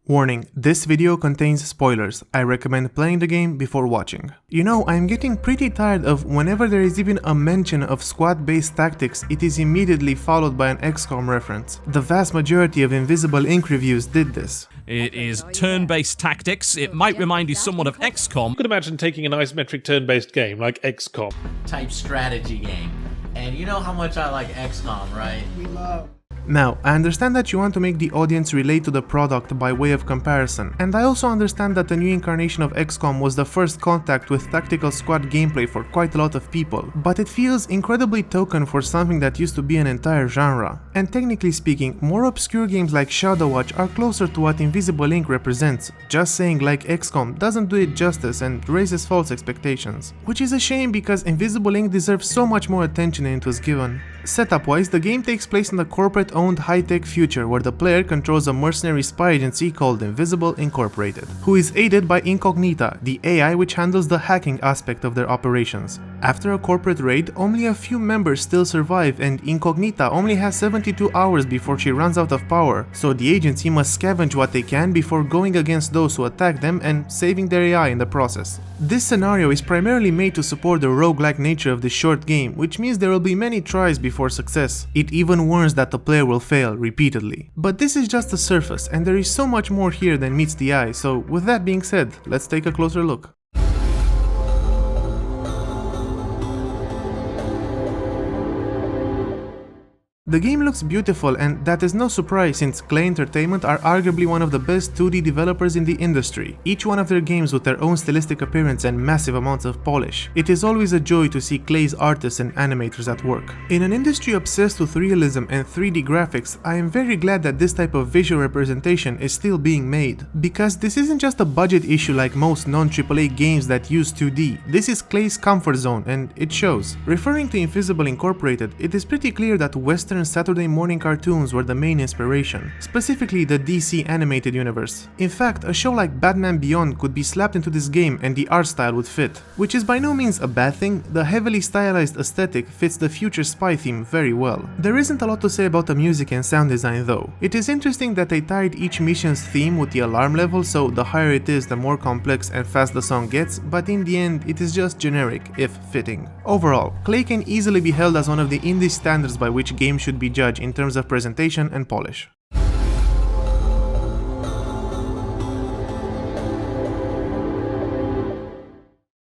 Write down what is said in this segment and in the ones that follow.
Warning, this video contains spoilers. I recommend playing the game before watching. You know, I'm getting pretty tired of whenever there is even a mention of squad-based tactics, it is immediately followed by an XCOM reference. The vast majority of Invisible Ink reviews did this. It is turn-based tactics. It might remind you somewhat of XCOM. You could imagine taking an isometric turn-based game like XCOM. Type strategy game. And you know how much I like XCOM, right? Now, I understand that you want to make the audience relate to the product by way of comparison, and I also understand that the new incarnation of XCOM was the first contact with tactical squad gameplay for quite a lot of people, but it feels incredibly token for something that used to be an entire genre. And technically speaking, more obscure games like Shadow Watch are closer to what Invisible Ink represents. Just saying like XCOM doesn't do it justice and raises false expectations. Which is a shame because Invisible Ink deserves so much more attention than it was given. Setup-wise, the game takes place in the corporate-owned high-tech future where the player controls a mercenary spy agency called Invisible Incorporated, who is aided by Incognita, the AI which handles the hacking aspect of their operations. After a corporate raid, only a few members still survive and Incognita only has 72 hours before she runs out of power, so the agency must scavenge what they can before going against those who attack them and saving their AI in the process. This scenario is primarily made to support the roguelike nature of this short game, which means there will be many tries before success. It even warns that the player will fail repeatedly. But this is just the surface, and there is so much more here than meets the eye, so with that being said, let's take a closer look. The game looks beautiful, and that is no surprise since Clay Entertainment are arguably one of the best 2D developers in the industry, each one of their games with their own stylistic appearance and massive amounts of polish. It is always a joy to see Clay's artists and animators at work. In an industry obsessed with realism and 3D graphics, I am very glad that this type of visual representation is still being made, because this isn't just a budget issue like most non-AAA games that use 2D, this is Clay's comfort zone and it shows. Referring to Invisible Incorporated, it is pretty clear that Western Saturday morning cartoons were the main inspiration, specifically the DC animated universe. In fact, a show like Batman Beyond could be slapped into this game and the art style would fit, which is by no means a bad thing. The heavily stylized aesthetic fits the future spy theme very well. There isn't a lot to say about the music and sound design though. It is interesting that they tied each mission's theme with the alarm level, so the higher it is the more complex and fast the song gets, but in the end it is just generic, if fitting. Overall, Clay can easily be held as one of the indie standards by which games should be judged in terms of presentation and polish.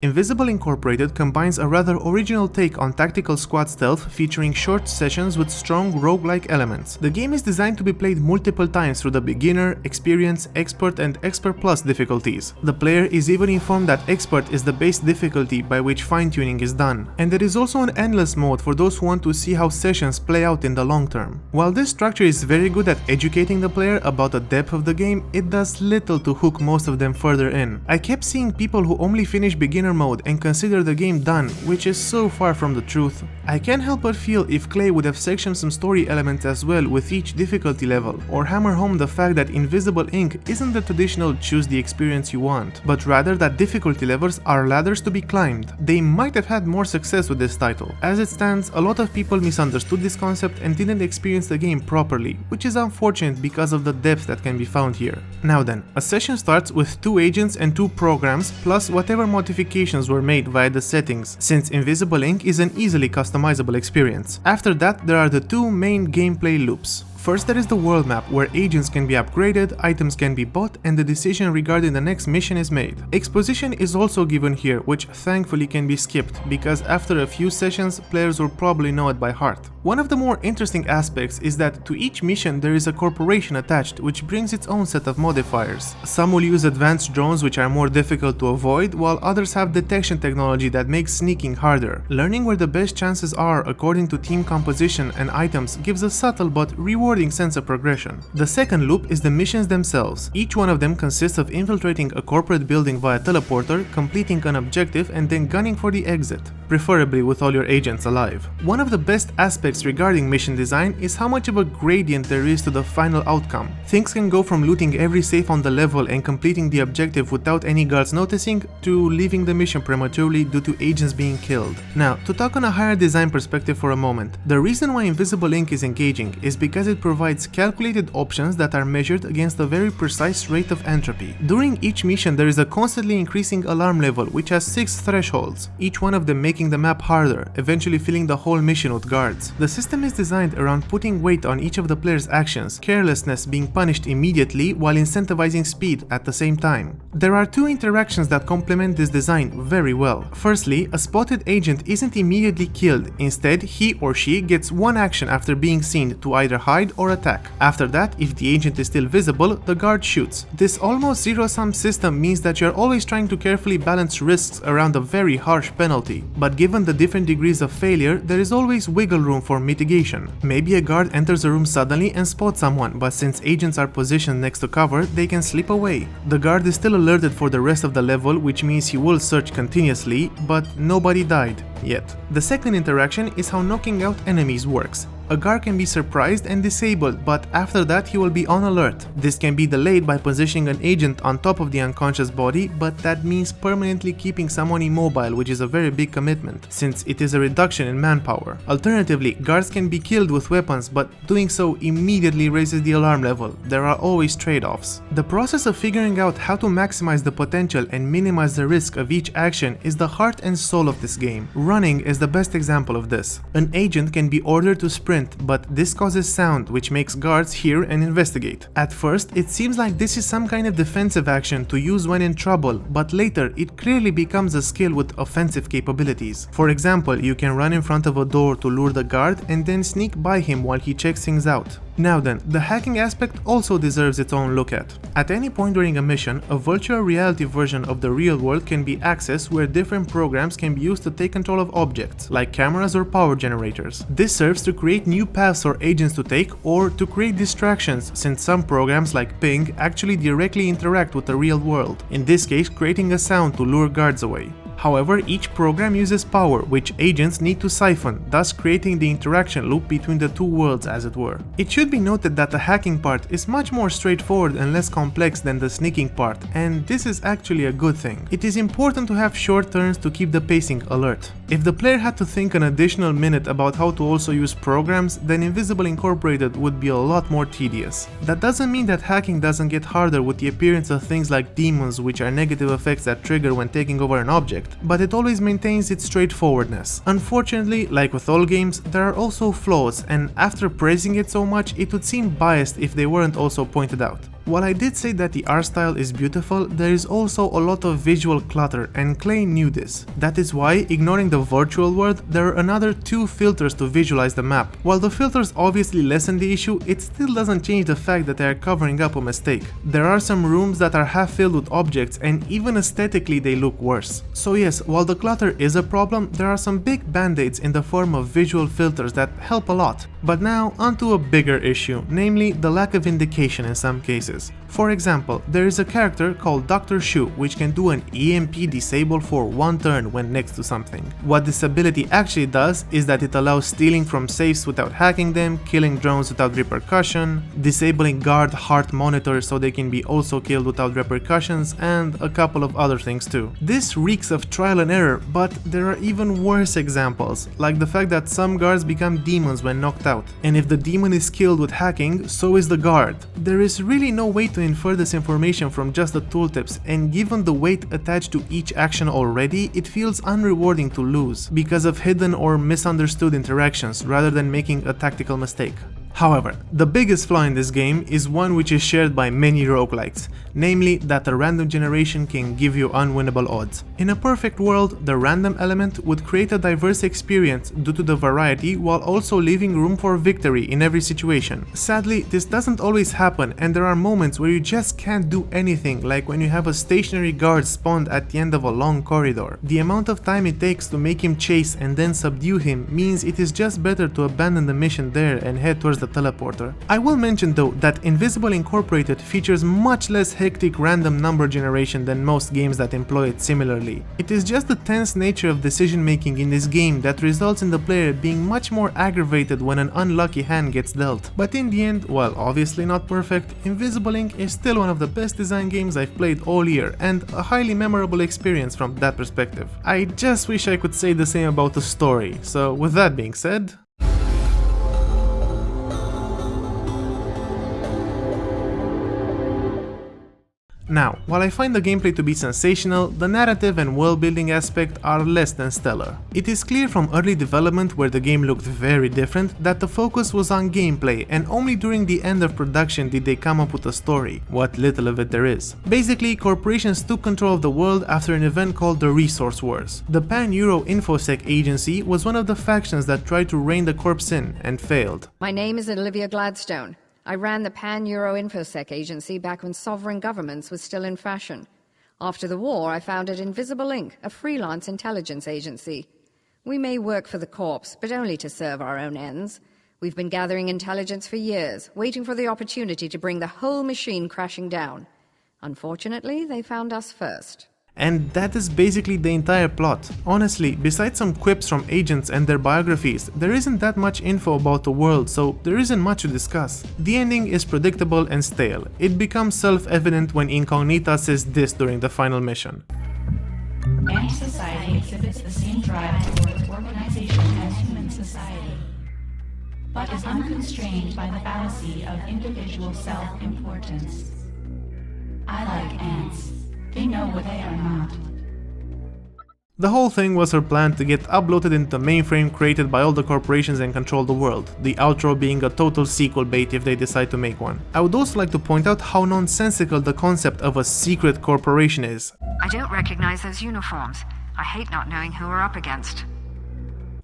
Invisible Incorporated combines a rather original take on tactical squad stealth featuring short sessions with strong roguelike elements. The game is designed to be played multiple times through the beginner, experience, expert and expert plus difficulties. The player is even informed that expert is the base difficulty by which fine-tuning is done, and there is also an endless mode for those who want to see how sessions play out in the long term. While this structure is very good at educating the player about the depth of the game, it does little to hook most of them further in. I kept seeing people who only finish beginner mode and consider the game done, which is so far from the truth. I can't help but feel if Clay would have sectioned some story elements as well with each difficulty level, or hammer home the fact that Invisible Ink isn't the traditional choose the experience you want, but rather that difficulty levels are ladders to be climbed. They might have had more success with this title. As it stands, a lot of people misunderstood this concept and didn't experience the game properly, which is unfortunate because of the depth that can be found here. Now then, a session starts with 2 agents and 2 programs, plus whatever modifications were made via the settings, since Invisible Ink is an easily customizable experience. After that, there are the 2 main gameplay loops. First, there is the world map, where agents can be upgraded, items can be bought, and the decision regarding the next mission is made. Exposition is also given here, which thankfully can be skipped, because after a few sessions, players will probably know it by heart. One of the more interesting aspects is that to each mission there is a corporation attached, which brings its own set of modifiers. Some will use advanced drones which are more difficult to avoid, while others have detection technology that makes sneaking harder. Learning where the best chances are according to team composition and items gives a subtle but rewarding sense of progression. The second loop is the missions themselves. Each one of them consists of infiltrating a corporate building via teleporter, completing an objective and then gunning for the exit, preferably with all your agents alive. One of the best aspects regarding mission design is how much of a gradient there is to the final outcome. Things can go from looting every safe on the level and completing the objective without any guards noticing, to leaving the mission prematurely due to agents being killed. Now, to talk on a higher design perspective for a moment, the reason why Invisible Ink is engaging is because it provides calculated options that are measured against a very precise rate of entropy. During each mission there is a constantly increasing alarm level which has 6 thresholds, each one of them making the map harder, eventually filling the whole mission with guards. The system is designed around putting weight on each of the player's actions, carelessness being punished immediately while incentivizing speed at the same time. There are 2 interactions that complement this design very well. Firstly, a spotted agent isn't immediately killed, instead he or she gets one action after being seen to either hide or attack. After that, if the agent is still visible, the guard shoots. This almost zero-sum system means that you're always trying to carefully balance risks around a very harsh penalty, but given the different degrees of failure, there is always wiggle room for mitigation. Maybe a guard enters a room suddenly and spots someone, but since agents are positioned next to cover, they can slip away. The guard is still alerted for the rest of the level, which means he will search continuously, but nobody died yet. The second interaction is how knocking out enemies works. A guard can be surprised and disabled, but after that he will be on alert. This can be delayed by positioning an agent on top of the unconscious body, but that means permanently keeping someone immobile, which is a very big commitment, since it is a reduction in manpower. Alternatively, guards can be killed with weapons, but doing so immediately raises the alarm level. There are always trade-offs. The process of figuring out how to maximize the potential and minimize the risk of each action is the heart and soul of this game. Running is the best example of this. An agent can be ordered to sprint, but this causes sound which makes guards hear and investigate. At first, it seems like this is some kind of defensive action to use when in trouble, but later it clearly becomes a skill with offensive capabilities. For example, you can run in front of a door to lure the guard and then sneak by him while he checks things out. Now then, the hacking aspect also deserves its own look at. At any point during a mission, a virtual reality version of the real world can be accessed where different programs can be used to take control of objects, like cameras or power generators. This serves to create new paths for agents to take or to create distractions, since some programs like Ping actually directly interact with the real world, in this case creating a sound to lure guards away. However, each program uses power, which agents need to siphon, thus creating the interaction loop between the two worlds, as it were. It should be noted that the hacking part is much more straightforward and less complex than the sneaking part, and this is actually a good thing. It is important to have short turns to keep the pacing alert. If the player had to think an additional minute about how to also use programs, then Invisible Incorporated would be a lot more tedious. That doesn't mean that hacking doesn't get harder with the appearance of things like demons, which are negative effects that trigger when taking over an object, but it always maintains its straightforwardness. Unfortunately, like with all games, there are also flaws, and after praising it so much, it would seem biased if they weren't also pointed out. While I did say that the art style is beautiful, there is also a lot of visual clutter, and Clay knew this. That is why, ignoring the virtual world, there are another 2 filters to visualize the map. While the filters obviously lessen the issue, it still doesn't change the fact that they are covering up a mistake. There are some rooms that are half filled with objects, and even aesthetically they look worse. So yes, while the clutter is a problem, there are some big band-aids in the form of visual filters that help a lot. But now, onto a bigger issue, namely the lack of indication in some cases. For example, there is a character called Dr. Shu which can do an EMP disable for 1 turn when next to something. What this ability actually does is that it allows stealing from safes without hacking them, killing drones without repercussion, disabling guard heart monitors so they can be also killed without repercussions, and a couple of other things too. This reeks of trial and error, but there are even worse examples, like the fact that some guards become demons when knocked out, and if the demon is killed with hacking, so is the guard. There is really no way to infer this information from just the tooltips, and given the weight attached to each action already, it feels unrewarding to lose, because of hidden or misunderstood interactions rather than making a tactical mistake. However, the biggest flaw in this game is one which is shared by many roguelikes, namely that the random generation can give you unwinnable odds. In a perfect world, the random element would create a diverse experience due to the variety while also leaving room for victory in every situation. Sadly, this doesn't always happen, and there are moments where you just can't do anything, like when you have a stationary guard spawned at the end of a long corridor. The amount of time it takes to make him chase and then subdue him means it is just better to abandon the mission there and head towards the teleporter. I will mention though that Invisible Incorporated features much less hectic random number generation than most games that employ it similarly. It is just the tense nature of decision making in this game that results in the player being much more aggravated when an unlucky hand gets dealt. But in the end, while obviously not perfect, Invisible Inc. is still one of the best design games I've played all year, and a highly memorable experience from that perspective. I just wish I could say the same about the story, so with that being said, Now, while I find the gameplay to be sensational, the narrative and world-building aspect are less than stellar. It is clear from early development, where the game looked very different, that the focus was on gameplay, and only during the end of production did they come up with a story, what little of it there is. Basically, corporations took control of the world after an event called the Resource Wars. The Pan-Euro InfoSec agency was one of the factions that tried to rein the corps in and failed. My name is Olivia Gladstone. I ran the Pan-Euro InfoSec agency back when sovereign governments was still in fashion. After the war, I founded Invisible Inc., a freelance intelligence agency. We may work for the corps, but only to serve our own ends. We've been gathering intelligence for years, waiting for the opportunity to bring the whole machine crashing down. Unfortunately, they found us first. And that is basically the entire plot. Honestly, besides some quips from agents and their biographies, there isn't that much info about the world, so there isn't much to discuss. The ending is predictable and stale. It becomes self-evident when Incognita says this during the final mission. Ant society exhibits the same drive towards organization as human society, but is unconstrained by the fallacy of individual self-importance. I like ants. They know what they are not. The whole thing was her plan to get uploaded into the mainframe created by all the corporations and control the world, the outro being a total sequel bait if they decide to make one. I would also like to point out how nonsensical the concept of a secret corporation is. I don't recognize those uniforms. I hate not knowing who we're up against.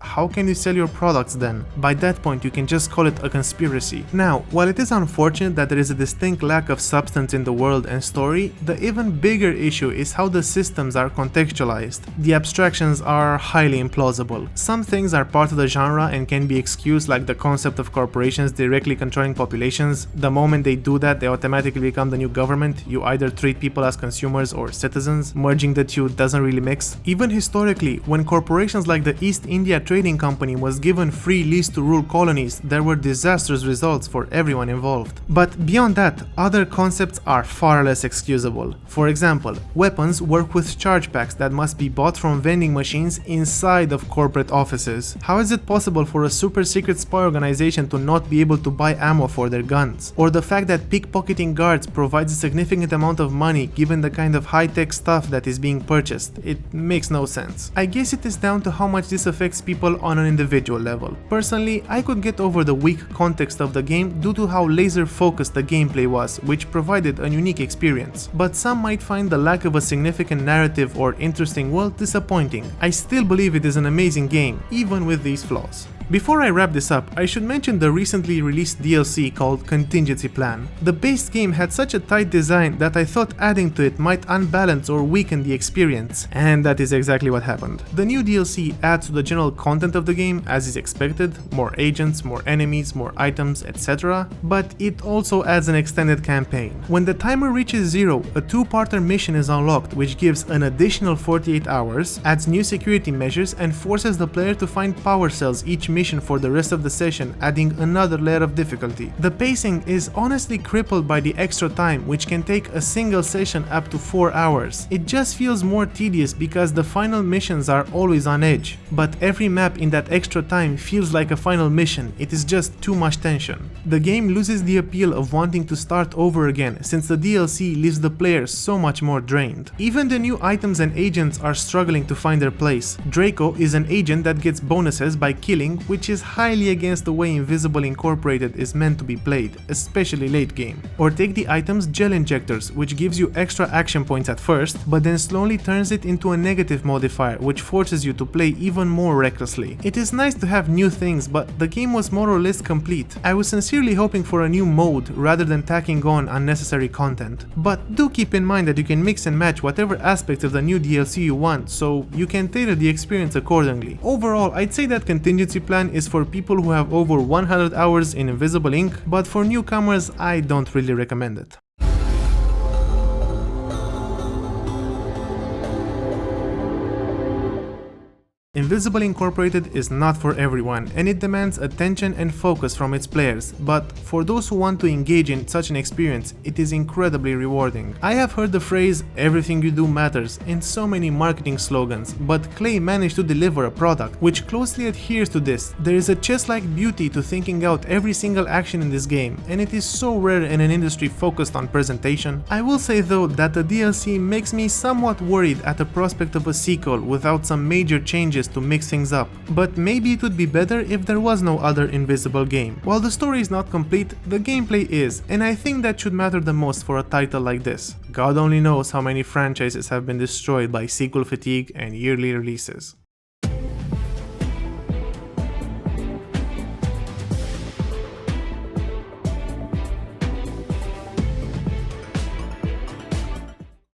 How can you sell your products then? By that point you can just call it a conspiracy. Now, while it is unfortunate that there is a distinct lack of substance in the world and story, the even bigger issue is how the systems are contextualized. The abstractions are highly implausible. Some things are part of the genre and can be excused, like the concept of corporations directly controlling populations. The moment they do that, they automatically become the new government. You either treat people as consumers or citizens. Merging the two doesn't really mix. Even historically, when corporations like the East India Trading Company was given free lease to rule colonies, there were disastrous results for everyone involved. But beyond that, other concepts are far less excusable. For example, weapons work with charge packs that must be bought from vending machines inside of corporate offices. How is it possible for a super secret spy organization to not be able to buy ammo for their guns? Or the fact that pickpocketing guards provides a significant amount of money given the kind of high-tech stuff that is being purchased? It makes no sense. I guess it is down to how much this affects people on an individual level. Personally, I could get over the weak context of the game due to how laser focused the gameplay was, which provided a unique experience. But some might find the lack of a significant narrative or interesting world disappointing. I still believe it is an amazing game, even with these flaws. Before I wrap this up, I should mention the recently released DLC called Contingency Plan. The base game had such a tight design that I thought adding to it might unbalance or weaken the experience, and that is exactly what happened. The new DLC adds to the general content of the game as is expected, more agents, more enemies, more items, etc. But it also adds an extended campaign. When the timer reaches 0, a two-parter mission is unlocked which gives an additional 48 hours, adds new security measures, and forces the player to find power cells each mission for the rest of the session, adding another layer of difficulty. The pacing is honestly crippled by the extra time, which can take a single session up to 4 hours. It just feels more tedious because the final missions are always on edge, but every map in that extra time feels like a final mission. It is just too much tension. The game loses the appeal of wanting to start over again, since the DLC leaves the player so much more drained. Even the new items and agents are struggling to find their place. Draco is an agent that gets bonuses by killing, which is highly against the way Invisible Incorporated is meant to be played, especially late game. Or take the items Gel Injectors, which gives you extra action points at first, but then slowly turns it into a negative modifier, which forces you to play even more recklessly. It is nice to have new things, but the game was more or less complete. I was sincerely hoping for a new mode rather than tacking on unnecessary content. But do keep in mind that you can mix and match whatever aspects of the new DLC you want, so you can tailor the experience accordingly. Overall, I'd say that Contingency Plan is for people who have over 100 hours in Invisible Inc., but for newcomers I don't really recommend it. Invisible Incorporated is not for everyone, and it demands attention and focus from its players, but for those who want to engage in such an experience, it is incredibly rewarding. I have heard the phrase "everything you do matters" in so many marketing slogans, but Clay managed to deliver a product which closely adheres to this. There is a chess-like beauty to thinking out every single action in this game, and it is so rare in an industry focused on presentation. I will say though that the DLC makes me somewhat worried at the prospect of a sequel without some major changes to mix things up, but maybe it would be better if there was no other Invisible game. While the story is not complete, the gameplay is, and I think that should matter the most for a title like this. God only knows how many franchises have been destroyed by sequel fatigue and yearly releases.